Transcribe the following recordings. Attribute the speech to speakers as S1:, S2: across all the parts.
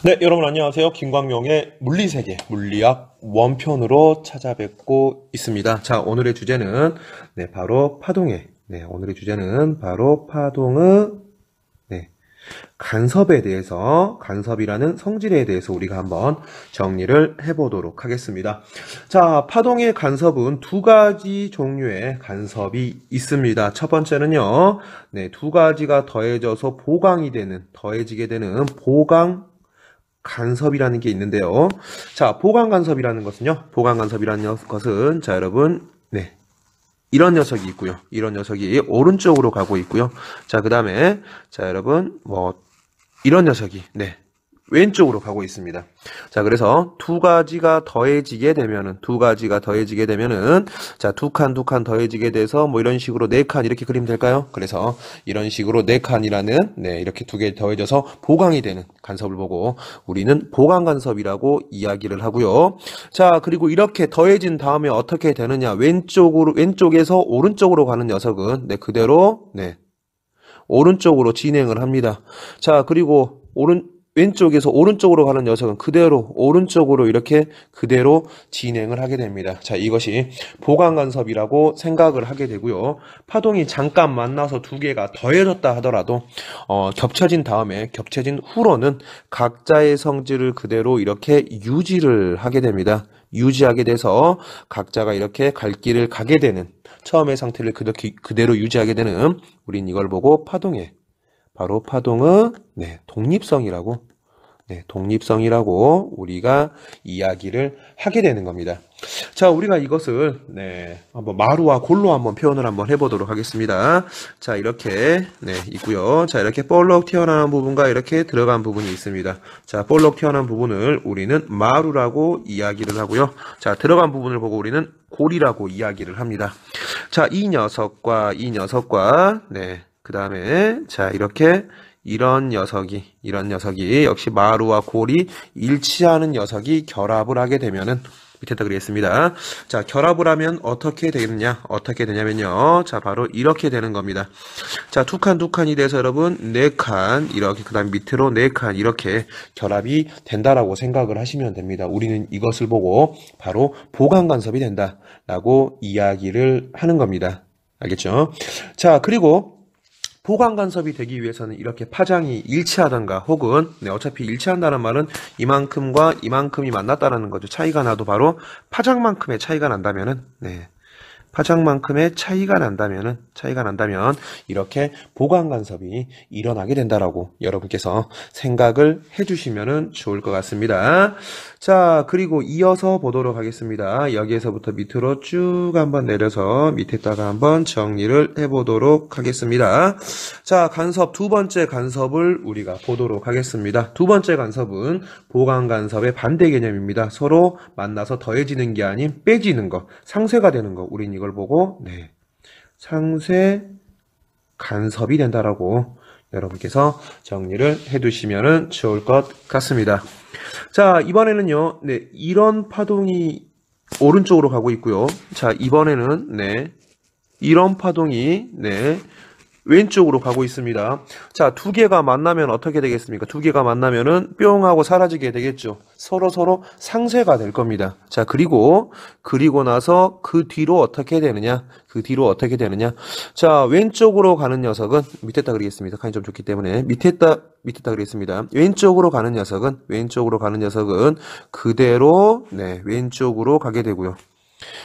S1: 네, 여러분 안녕하세요. 김광명의 물리세계, 물리학 원편으로 찾아뵙고 있습니다. 자, 오늘의 주제는 바로 오늘의 주제는 바로 파동의 간섭에 대해서, 간섭이라는 성질에 대해서 우리가 한번 정리를 해보도록 하겠습니다. 자, 파동의 간섭은 두 가지 종류의 간섭이 있습니다. 첫 번째는요, 두 가지가 더해져서 더해지게 되는 보강 간섭이라는 게 있는데요. 자, 보강 간섭이라는 것은, 자, 여러분, 이런 녀석이 있고요. 이런 녀석이 오른쪽으로 가고 있고요. 자, 그 다음에, 자, 여러분, 이런 녀석이, 왼쪽으로 가고 있습니다. 자, 그래서 두 가지가 더해지게 되면은, 자, 두 칸 더해지게 돼서 이런 식으로 네 칸 이렇게 그리면 될까요? 그래서 이런 식으로 네 칸이라는, 이렇게 두 개 더해져서 보강이 되는 간섭을 보고 우리는 보강 간섭이라고 이야기를 하고요. 자, 그리고 이렇게 더해진 다음에 어떻게 되느냐? 왼쪽에서 오른쪽으로 가는 녀석은, 그대로, 오른쪽으로 진행을 합니다. 자, 그리고 왼쪽에서 오른쪽으로 가는 녀석은 그대로 오른쪽으로 이렇게 그대로 진행을 하게 됩니다. 자, 이것이 보강 간섭이라고 생각을 하게 되고요. 파동이 잠깐 만나서 두 개가 더해졌다 하더라도 겹쳐진 후로는 각자의 성질을 그대로 이렇게 유지를 하게 됩니다. 유지하게 돼서 각자가 이렇게 갈 길을 가게 되는, 처음의 상태를 그대로 유지하게 되는, 우린 이걸 보고 바로 파동의 독립성이라고 우리가 이야기를 하게 되는 겁니다. 자, 우리가 이것을 한번 마루와 골로 한번 표현을 한번 해보도록 하겠습니다. 자, 이렇게 있고요. 자, 이렇게 볼록 튀어나온 부분과 이렇게 들어간 부분이 있습니다. 자, 볼록 튀어나온 부분을 우리는 마루라고 이야기를 하고요. 자, 들어간 부분을 보고 우리는 골이라고 이야기를 합니다. 자, 이 녀석과 그 다음에, 자, 이렇게, 이런 녀석이 역시 마루와 골이 일치하는 녀석이 결합을 하게 되면은, 밑에다 그리겠습니다. 자, 결합을 하면 어떻게 되냐면요. 자, 바로 이렇게 되는 겁니다. 자, 두 칸이 돼서 여러분, 네 칸, 이렇게, 그 다음 밑으로 네 칸, 이렇게 결합이 된다라고 생각을 하시면 됩니다. 우리는 이것을 보고 바로 보강 간섭이 된다라고 이야기를 하는 겁니다. 알겠죠? 자, 그리고, 보강 간섭이 되기 위해서는 이렇게 파장이 일치하던가 혹은 어차피 일치한다는 말은 이만큼과 이만큼이 만났다라는 거죠. 차이가 나도 바로 파장만큼의 차이가 난다면 이렇게 보강 간섭이 일어나게 된다라고 여러분께서 생각을 해주시면 좋을 것 같습니다. 자, 그리고 이어서 보도록 하겠습니다. 여기에서부터 밑으로 쭉 한번 내려서 밑에다가 한번 정리를 해보도록 하겠습니다. 자, 두 번째 간섭을 우리가 보도록 하겠습니다. 두 번째 간섭은 보강 간섭의 반대 개념입니다. 서로 만나서 더해지는 게 아닌 빼지는 거, 상쇄가 되는 거. 우린 이걸 보고 상쇄 간섭이 된다라고 여러분께서 정리를 해두시면 좋을 것 같습니다. 자, 이번에는요, 이런 파동이 오른쪽으로 가고 있고요. 자, 이번에는 이런 파동이 왼쪽으로 가고 있습니다. 자, 두 개가 만나면 어떻게 되겠습니까? 두 개가 만나면은 뿅 하고 사라지게 되겠죠. 서로 상쇄가 될 겁니다. 자, 그리고 나서 그 뒤로 어떻게 되느냐? 자, 왼쪽으로 가는 녀석은 밑에다 그리겠습니다. 칸이 좀 좋기 때문에 밑에다 그리겠습니다. 왼쪽으로 가는 녀석은 그대로 왼쪽으로 가게 되고요.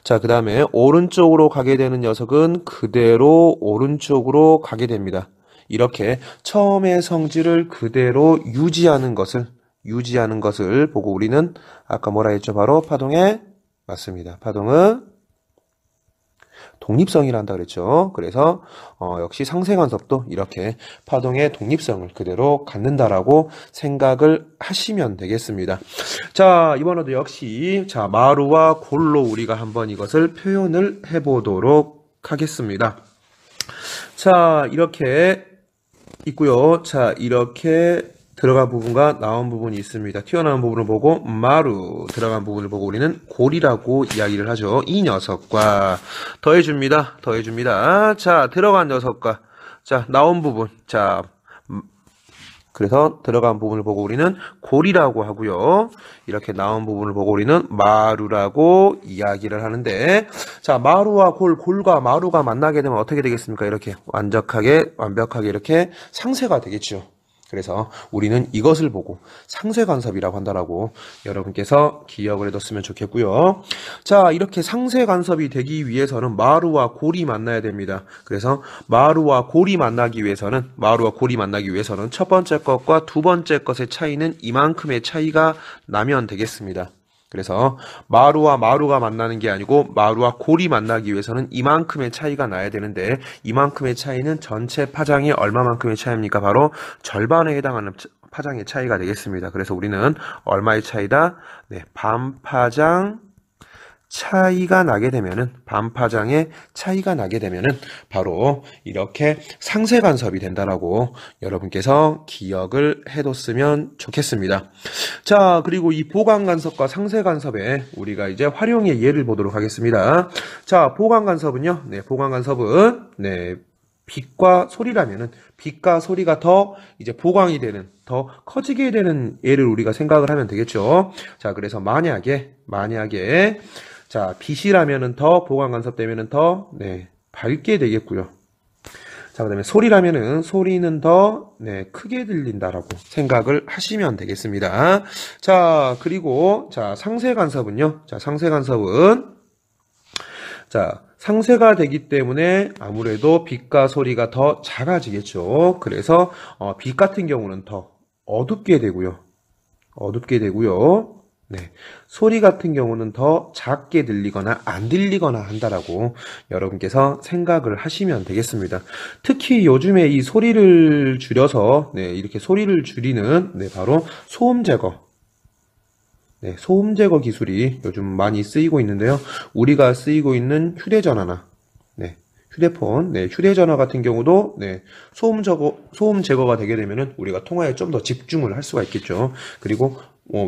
S1: 자, 그 다음에 오른쪽으로 가게 되는 녀석은 그대로 오른쪽으로 가게 됩니다. 이렇게 처음의 성질을 그대로 유지하는 것을 보고 우리는 아까 뭐라 했죠? 바로 파동의 독립성이란다 그랬죠. 그래서 역시 상쇄 간섭도 이렇게 파동의 독립성을 그대로 갖는다라고 생각을 하시면 되겠습니다. 자, 이번에도 역시 마루와 골로 우리가 한번 이것을 표현을 해보도록 하겠습니다. 자, 이렇게 있고요. 자, 이렇게 들어간 부분과 나온 부분이 있습니다. 튀어나온 부분을 보고 마루, 들어간 부분을 보고 우리는 골이라고 이야기를 하죠. 이 녀석과 더해줍니다. 자, 들어간 녀석과 자, 나온 부분. 자, 그래서 들어간 부분을 보고 우리는 골이라고 하고요. 이렇게 나온 부분을 보고 우리는 마루라고 이야기를 하는데, 자, 마루와 골과 마루가 만나게 되면 어떻게 되겠습니까? 이렇게 완벽하게 이렇게 상쇄가 되겠죠. 그래서 우리는 이것을 보고 상쇄간섭이라고 한다라고 여러분께서 기억을 해뒀으면 좋겠고요. 자, 이렇게 상쇄간섭이 되기 위해서는 마루와 골이 만나야 됩니다. 그래서 마루와 골이 만나기 위해서는 첫 번째 것과 두 번째 것의 차이는 이만큼의 차이가 나면 되겠습니다. 그래서 마루와 마루가 만나는 게 아니고 마루와 골이 만나기 위해서는 이만큼의 차이가 나야 되는데, 이만큼의 차이는 전체 파장이 얼마만큼의 차이입니까? 바로 절반에 해당하는 파장의 차이가 되겠습니다. 그래서 우리는 얼마의 차이다? 네, 반파장 차이가 나게 되면은, 반파장의 차이가 나게 되면은 바로 이렇게 상쇄간섭이 된다라고 여러분께서 기억을 해뒀으면 좋겠습니다. 자, 그리고 이 보강간섭과 상쇄간섭에 우리가 이제 활용의 예를 보도록 하겠습니다. 자, 보강간섭은요, 빛과 소리라면은 빛과 소리가 더 이제 보강이 되는, 더 커지게 되는 예를 우리가 생각을 하면 되겠죠. 자, 그래서 만약에 자, 빛이라면은 더 보강간섭 되면은 더 밝게 되겠고요. 자, 그다음에 소리라면은 소리는 더 크게 들린다라고 생각을 하시면 되겠습니다. 자, 그리고 자, 상쇄간섭은요. 자, 상쇄가 되기 때문에 아무래도 빛과 소리가 더 작아지겠죠. 그래서 빛 같은 경우는 더 어둡게 되고요. 소리 같은 경우는 더 작게 들리거나 안 들리거나 한다라고 여러분께서 생각을 하시면 되겠습니다. 특히 요즘에 이 소리를 줄여서 이렇게 소리를 줄이는 바로 소음 제거 기술이 요즘 많이 쓰이고 있는데요. 우리가 쓰이고 있는 휴대전화나 휴대전화 같은 경우도 소음 제거가 되게 되면은 우리가 통화에 좀 더 집중을 할 수가 있겠죠. 그리고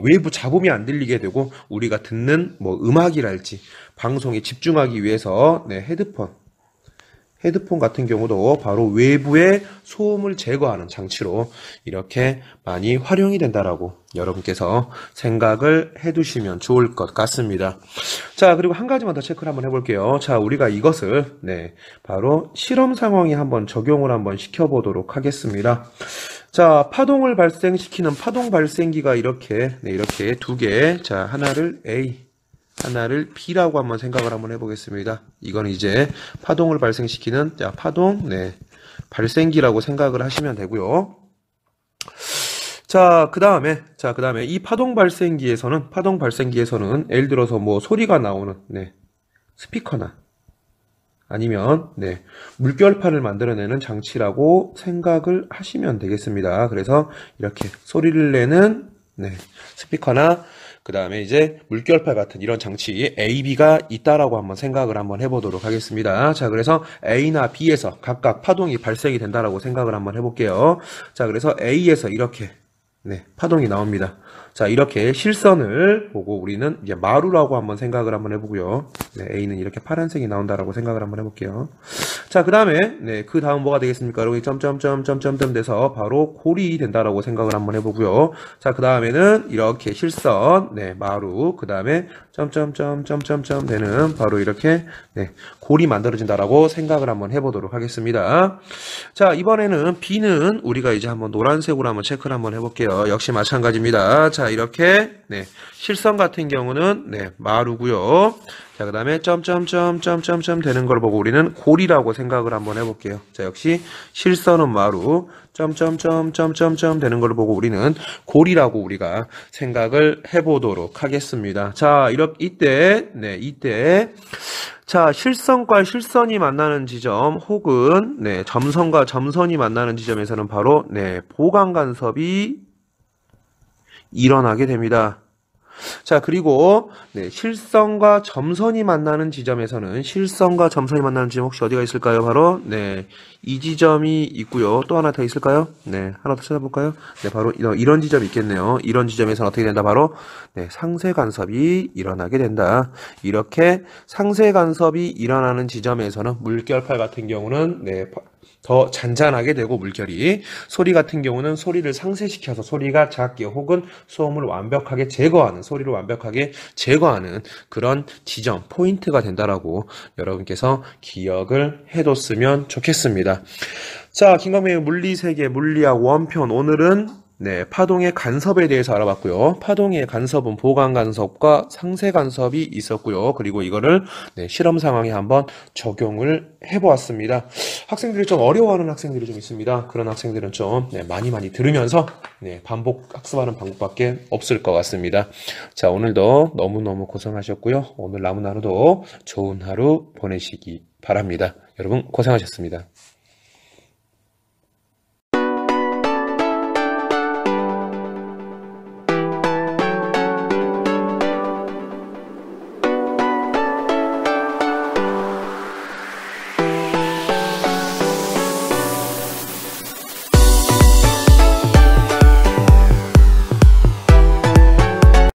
S1: 외부 잡음이 안 들리게 되고 우리가 듣는 음악이랄지 방송에 집중하기 위해서 헤드폰 같은 경우도 바로 외부의 소음을 제거하는 장치로 이렇게 많이 활용이 된다라고 여러분께서 생각을 해두시면 좋을 것 같습니다. 자, 그리고 한 가지만 더 체크를 한번 해볼게요. 자, 우리가 이것을 바로 실험 상황에 한번 적용을 한번 시켜보도록 하겠습니다. 자, 파동을 발생시키는 파동 발생기가 이렇게 두 개, 자, 하나를 A, 하나를 B라고 한번 생각을 한번 해보겠습니다. 이거는 이제 파동을 발생시키는 파동 발생기라고 생각을 하시면 되고요. 자, 그 다음에 이 파동 발생기에서는 예를 들어서 소리가 나오는 스피커나 아니면 물결판을 만들어내는 장치라고 생각을 하시면 되겠습니다. 그래서 이렇게 소리를 내는 스피커나 그 다음에 이제 물결판 같은 이런 장치 A, B가 있다라고 한번 생각을 한번 해보도록 하겠습니다. 자, 그래서 A나 B에서 각각 파동이 발생이 된다라고 생각을 한번 해볼게요. 자, 그래서 A에서 이렇게 파동이 나옵니다. 자, 이렇게 실선을 보고 우리는 이제 마루라고 한번 생각을 한번 해보고요. A는 이렇게 파란색이 나온다라고 생각을 한번 해볼게요. 자, 그 다음에 그 다음 뭐가 되겠습니까? 여러분 점점점 돼서 바로 골이 된다라고 생각을 한번 해보고요. 자, 그 다음에는 이렇게 실선 마루, 그 다음에 점점점 되는 바로 이렇게 골이 만들어진다라고 생각을 한번 해보도록 하겠습니다. 자, 이번에는 B는 우리가 이제 한번 노란색으로 한번 체크를 한번 해볼게요. 역시 마찬가지입니다. 자, 이렇게 실선 같은 경우는 마루고요. 자, 그 다음에 점점점 되는 걸 보고 우리는 골이라고 생각을 한번 해볼게요. 자, 역시 실선은 마루, 점점점 되는 걸 보고 우리는 골이라고 우리가 생각을 해보도록 하겠습니다. 자, 이때 자, 실선과 실선이 만나는 지점 혹은 점선과 점선이 만나는 지점에서는 바로 보강간섭이 일어나게 됩니다. 자, 그리고 실선과 점선이 만나는 지점에서는 혹시 어디가 있을까요? 바로 이 지점이 있고요. 또 하나 더 있을까요? 하나 더 찾아볼까요? 바로 이런 지점이 있겠네요. 이런 지점에서는 어떻게 된다? 바로 상쇄간섭이 일어나게 된다. 이렇게 상쇄간섭이 일어나는 지점에서는 물결판 같은 경우는 더 잔잔하게 되고 물결이 소리 같은 경우는 소리를 상쇄시켜서 소리가 작게 혹은 소음을 완벽하게 제거하는 소리를 완벽하게 제거하는 그런 지점 포인트가 된다라고 여러분께서 기억을 해뒀으면 좋겠습니다. 자, 김광민의 물리세계 물리학 원편 오늘은 파동의 간섭에 대해서 알아봤고요. 파동의 간섭은 보강 간섭과 상쇄 간섭이 있었고요. 그리고 이거를 실험 상황에 한번 적용을 해보았습니다. 학생들이 좀 어려워하는 학생들이 좀 있습니다. 그런 학생들은 좀 많이 들으면서 반복 학습하는 방법밖에 없을 것 같습니다. 자, 오늘도 너무너무 고생하셨고요. 오늘 남은 하루도 좋은 하루 보내시기 바랍니다. 여러분 고생하셨습니다.